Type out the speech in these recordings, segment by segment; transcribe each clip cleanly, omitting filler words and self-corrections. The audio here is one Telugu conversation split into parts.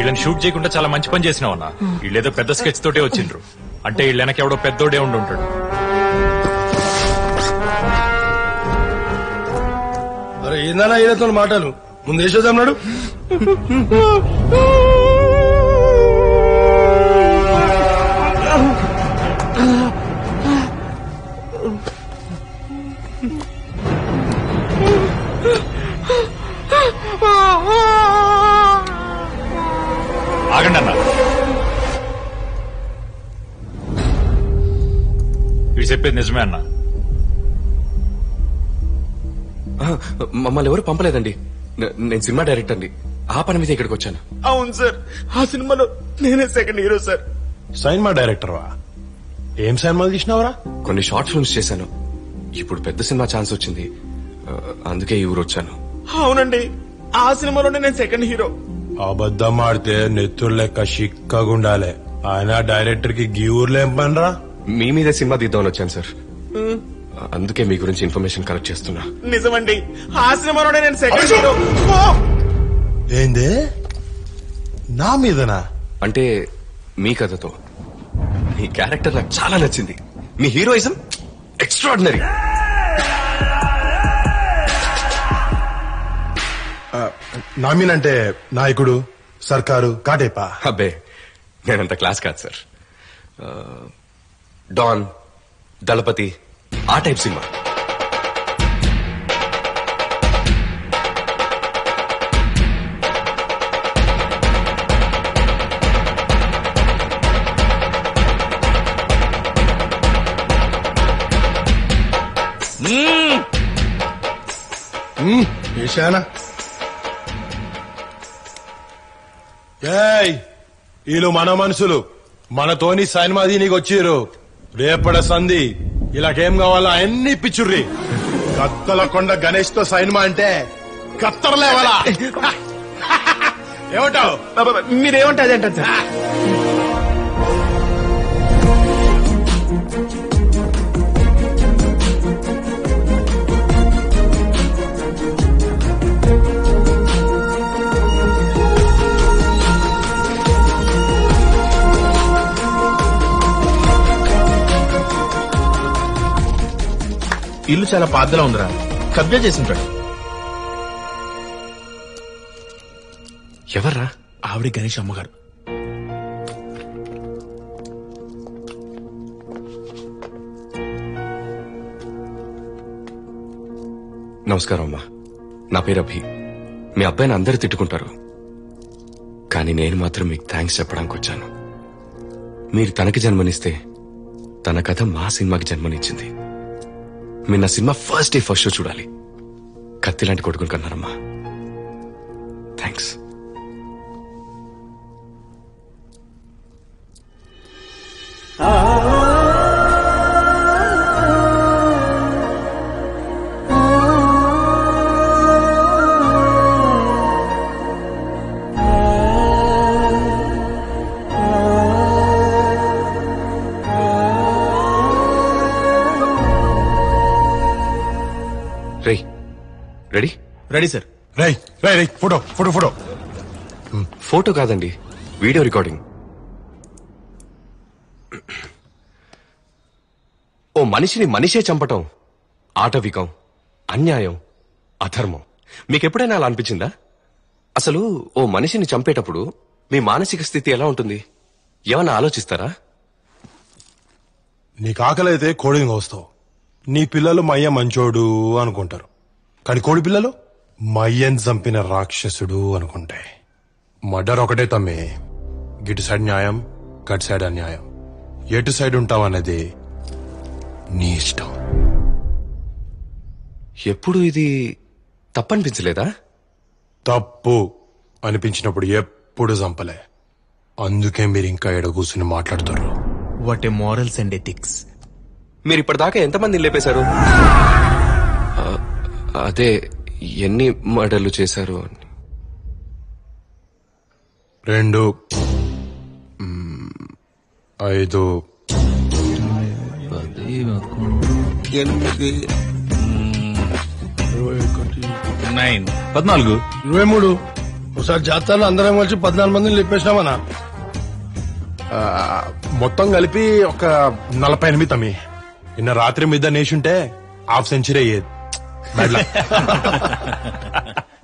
వీళ్ళని షూట్ చేయకుండా చాలా మంచి పని చేసినావు అన్న. వీళ్ళేదో పెద్ద స్కెచ్ తోటే వచ్చిండ్రు అంటే వీళ్ళ వెనక ఎవడో పెద్దోడే ఉండి ఉంటాడు. అరే ఏందన్నా ఈయనతో మాటలు ముందు వేసేదన్నాడు. ఆగండి అన్న. వీడు చెప్పేది నిజమే అన్న. మమ్మల్ని ఎవరు పంపలేదండి. నేను సినిమా డైరెక్టర్ని. ఆ పని మీద ఇక్కడికి వచ్చాను. అవును సార్, ఆ సినిమాలో నేనే second hero sir. Cinema director వా? ఏం సినిమాలు తీసినావరా? కొన్ని షార్ట్ ఫిల్మ్స్ చేశాను. ఇప్పుడు పెద్ద సినిమా ఛాన్స్ వచ్చింది, అందుకే ఈ ఊరు వచ్చాను. అవునండి, ఆ సినిమాలోనే నేను సెకండ్ హీరో. అబద్ధం ఆడితే నెత్తురు లెక్క చిక్కగుండాలే. ఆయన డైరెక్టర్ కి గీ ఊర్లో ఏం పనిరా? మీ మీద సినిమా తీద్దామని వచ్చాను సార్. అందుకే మీ గురించి ఇన్ఫర్మేషన్ కలెక్ట్ చేస్తున్నా. నిజమండి, ఆ సినిమాలోనే నేను సెకండ్ హీరో. ఏంది నా మీదనా? అంటే మీ కథతో మీ క్యారెక్టర్ నాకు చాలా నచ్చింది. మీ హీరోయిజం ఎక్స్ట్రాడినరీ. నా మీనంటే నాయకుడు, సర్కారు, కాటేపా? అబ్బే, నేనంత క్లాస్ కాదు సార్. డాన్, దళపతి, ఆ టైప్ సినిమా. ఏషానా వీళ్ళు మన మనుషులు, మనతోని సినిమా దీనికి వచ్చిర్రు. రేపడ సంధి ఇలాకేం కావాలా అన్ని పిచ్చుర్రి. కత్తల కొండ గణేష్ తో సినిమా అంటే కత్తరలేవాలా? ఏమంటావు? మీరేమంటే అదేంటారు సార్. ఇల్లు చాలా పాతలా ఉందిరా, కబ్జా చేసింటాడు. ఎవర్రా? ఆవిడ గణేష్ అమ్మగారు. నమస్కారం అమ్మా, నా పేరు అభి. మీ అబ్బాయిని అందరూ తిట్టుకుంటారు, కానీ నేను మాత్రం మీకు థ్యాంక్స్ చెప్పడానికి వచ్చాను. మీరు తనకి జన్మనిస్తే తన కథ మా సినిమాకి జన్మనిచ్చింది. మీరు నా సినిమా ఫస్ట్ డే ఫస్ట్ షో చూడాలి. కత్తి లాంటి కొడుకుని కన్నారమ్మా. థ్యాంక్స్. రెడీ? Ready sir. రై రై రై ఫోటో ఫోటో ఫోటో. ఫోటో కాదండి, వీడియో రికార్డింగ్. ఓ మనిషిని మనిషే చంపటం ఆటవికం, అన్యాయం, అధర్మం. మీకెప్పుడైనా అలా అనిపించిందా? అసలు ఓ మనిషిని చంపేటప్పుడు మీ మానసిక స్థితి ఎలా ఉంటుంది? ఏమన్నా ఆలోచిస్తారా? నీకు ఆకలైతే కోడిని కోస్తావు. నీ పిల్లలు మయ్య మంచోడు అనుకుంటారు, కానీ కోడి పిల్లలు మయ్యని చంపిన రాక్షసుడు అనుకుంటాయి. మర్డర్ ఒకటే తమ్మి. గిటు సైడ్ న్యాయం, గట్ సైడ్ అన్యాయం. ఎటు సైడ్ ఉంటావన్నది నీ ఇష్టం. ఎప్పుడు ఇది తప్పనిపించలేదా? తప్పు అనిపించినప్పుడు ఎప్పుడు చంపలే. అందుకే మీరు ఇంకా ఎడ కూర్చుని మాట్లాడుతారు. What a morals and ethics. మీరు ఇప్పటిదాకా ఎంతమంది లేపేశారు? అదే, ఎన్ని మర్డర్లు చేశారు? 2, 5, 9, 14, 23, ఒకసారి జాతరలో అందరం కలిసి 14 మందిని లేపేసినామన్నా. మొత్తం కలిపి ఒక 48 తమ్మి. నిన్న రాత్రి మీద నేషుంటే హాఫ్ సెంచరీ అయ్యేది. Bad luck.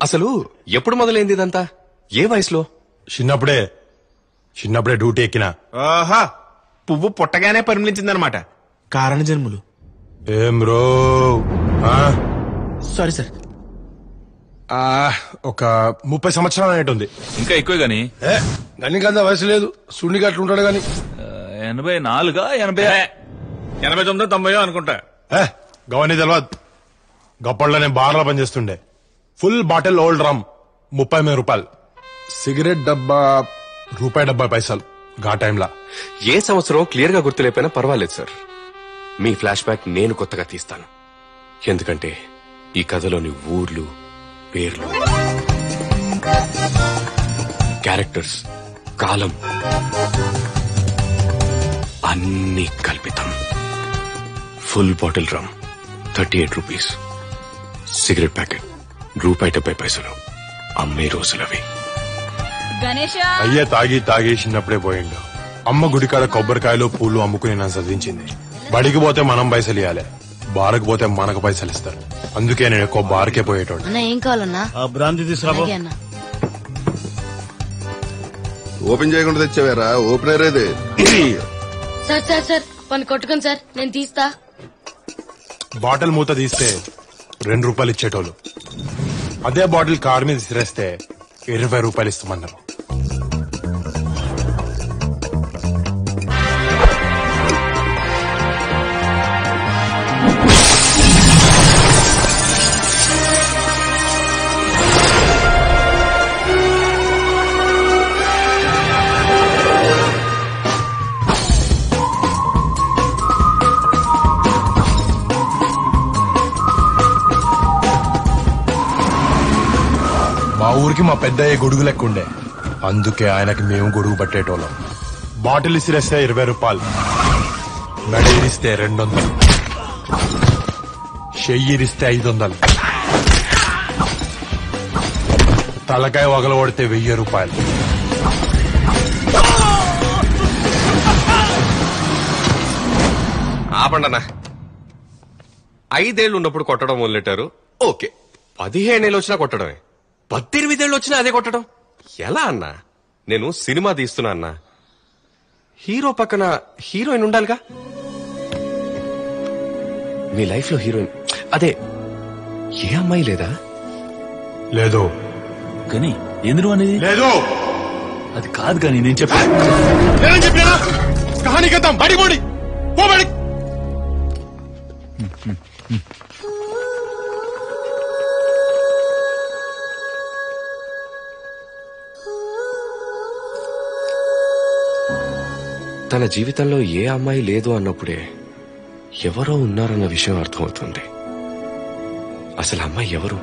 అసలు ఎప్పుడు మొదలైంది ఇదంతా? ఏ వయసులో? చిన్నప్పుడే డ్యూటీ ఎక్కినా. ఆహా, పువ్వు పుట్టగానే పరిమళించిందనమాట. కారణ జన్ములు. ఏం రో సారీ సార్. ఒక 30 సంవత్సరాలు అనేటుంది. ఇంకా ఎక్కువ గాని గనికంత వయసు లేదు. సున్నికి అట్లా ఉంటాడు గాని 84 89 90 అనుకుంటా. గవని తెలియదు. గప్పట్లో నేను బార్లో పనిచేస్తుండే. ఫుల్ బాటిల్ ఓల్డ్ రమ్ 30,000 రూపాయలు. సిగరెట్ డబ్బా ₹1.70 గా టైంలా. ఏ సంవత్సరం క్లియర్ గా గుర్తులేకపోయినా పర్వాలేదు సార్. మీ ఫ్లాష్ బ్యాక్ నేను కొత్తగా తీస్తాను. ఎందుకంటే ఈ కథలోని ఊర్లు, పేర్లు, క్యారెక్టర్స్, కాలం అన్ని కల్పితం. ఫుల్ బాటిల్ రమ్ 38 రూపీస్. Cigarette packet ₹1.70. అమ్మే రోజులవి. అయ్యే తాగి చిన్నప్పుడే పోయిండు. అమ్మ గుడికాడ కొబ్బరికాయలు పూలు అమ్ముకుని నన్ను చదివించింది. బడికి పోతే మనం పైసలు ఇవ్వాలి, బార్కి పోతే మనకు పైసలు ఇస్తారు. అందుకే నేను ఎక్కువ బార్కే పోయేటోడు. ఏం కావాలన్నా? భ్రాంతి తీసుకురా. ఓపెన్ చేయకుండా తెచ్చావారా? ఓపెనర్ ఏదే? సార్ సార్ సార్ పని కొట్టుకోండి సార్, నేను తీస్తా. బాటిల్ మూత తీస్తే ₹2 ఇచ్చేటోళ్ళు. అదే బాటిల్ కార్ మీద విసిరేస్తే ₹20 ఇస్తామన్నారు. మా ఊరికి మా పెద్దయ్య గొడుగు లెక్క ఉండే. అందుకే ఆయనకి మేము గొడుగు పట్టేటోళ్ళం. బాటిల్ ఇసిరేస్తే ₹20, మెడ ఇరిస్తే 200, చెయ్యిరిస్తే 500, తలకాయ వగలబడితే ₹1000. ఆపండన్నా. 5 ఏళ్ళు ఉన్నప్పుడు కొట్టడం మొదలెట్టారు. ఓకే, 15 ఏళ్ళు వచ్చినా కొట్టడమే. 18 ఏళ్ళు వచ్చినా అదే కొట్టడం ఎలా అన్నా? నేను సినిమా తీస్తున్నా అన్నా. హీరో పక్కన హీరోయిన్ ఉండాలిగా. మీ లైఫ్ లో హీరోయిన్ అదే ఏ అమ్మాయి లేదా? లేదు. కానీ ఎందుకు అనేది లేదు. అది కాదు కానీ నేను చెప్పాను. కహానీ కథం బడి బోడి పోబడి. తన జీవితంలో ఏ అమ్మాయి లేదు అన్నప్పుడే ఎవరో ఉన్నారన్న విషయం అర్థమవుతుంది. అసలు అమ్మాయి ఎవరు,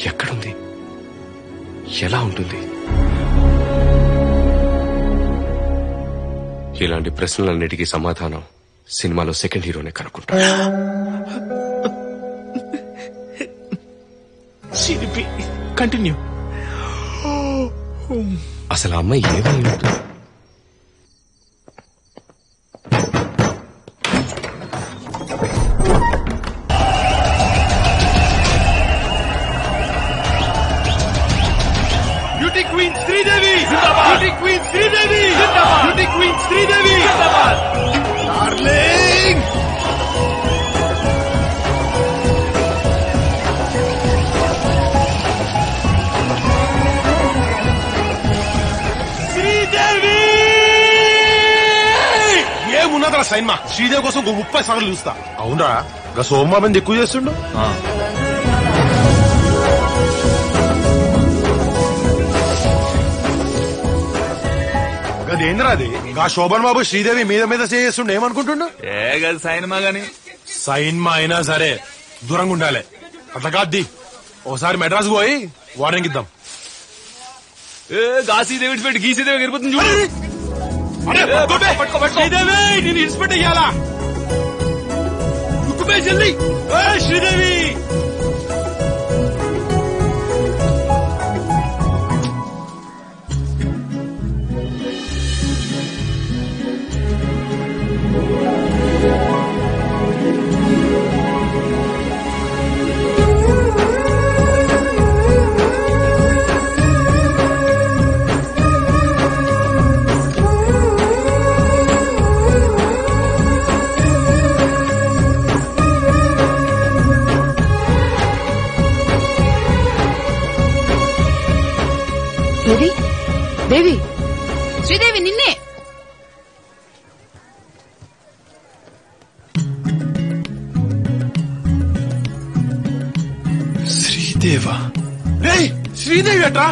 ఎక్కడుంది, ఎలా ఉంటుంది? ఇలాంటి ప్రశ్నలన్నిటికీ సమాధానం సినిమాలో సెకండ్ హీరోనే కనుక్కుంటాడు. కంటిన్యూ. అసలు ఆ అమ్మాయి ఏమై ఉంటుంది? బ్యూటీ క్వీన్ శ్రీదేవి జిందాబాద్. బ్యూటీ క్వీన్ శ్రీదేవి జిందాబాద్. బ్యూటీ క్వీన్ శ్రీదేవి జిందాబాద్. డార్లింగ్ శ్రీదేవి. ఏమున్నదా సైన్మా? శ్రీదేవి కోసం 30 సార్లు చూస్తా. అవునరా? గా సోమబాబు ఎక్కువ చేస్తుండు. అదేంద్రా అది? ఆ శోభన్ బాబు శ్రీదేవి మీద మీద చేస్తుండే ఏమనుకుంటుండు? సైన్మా గాని సైన్మా అయినా సరే దూరంగా ఉండాలి. అట్లా కాద్ది. ఒకసారి మెడ్రాస్ పోయి వార్నింగ్ ఇద్దాం. గాసీదేవి పెట్టి గీసీదేవి గెలిపోతుంది చూడు. శ్రీదేవి నేను ఇన్స్పెక్ట్ అయ్యాలా? జల్దీ శ్రీదేవి. దేవి దేవి శ్రీదేవి నిన్నే. శ్రీదేవా రేయ్ శ్రీదేవి అట్రా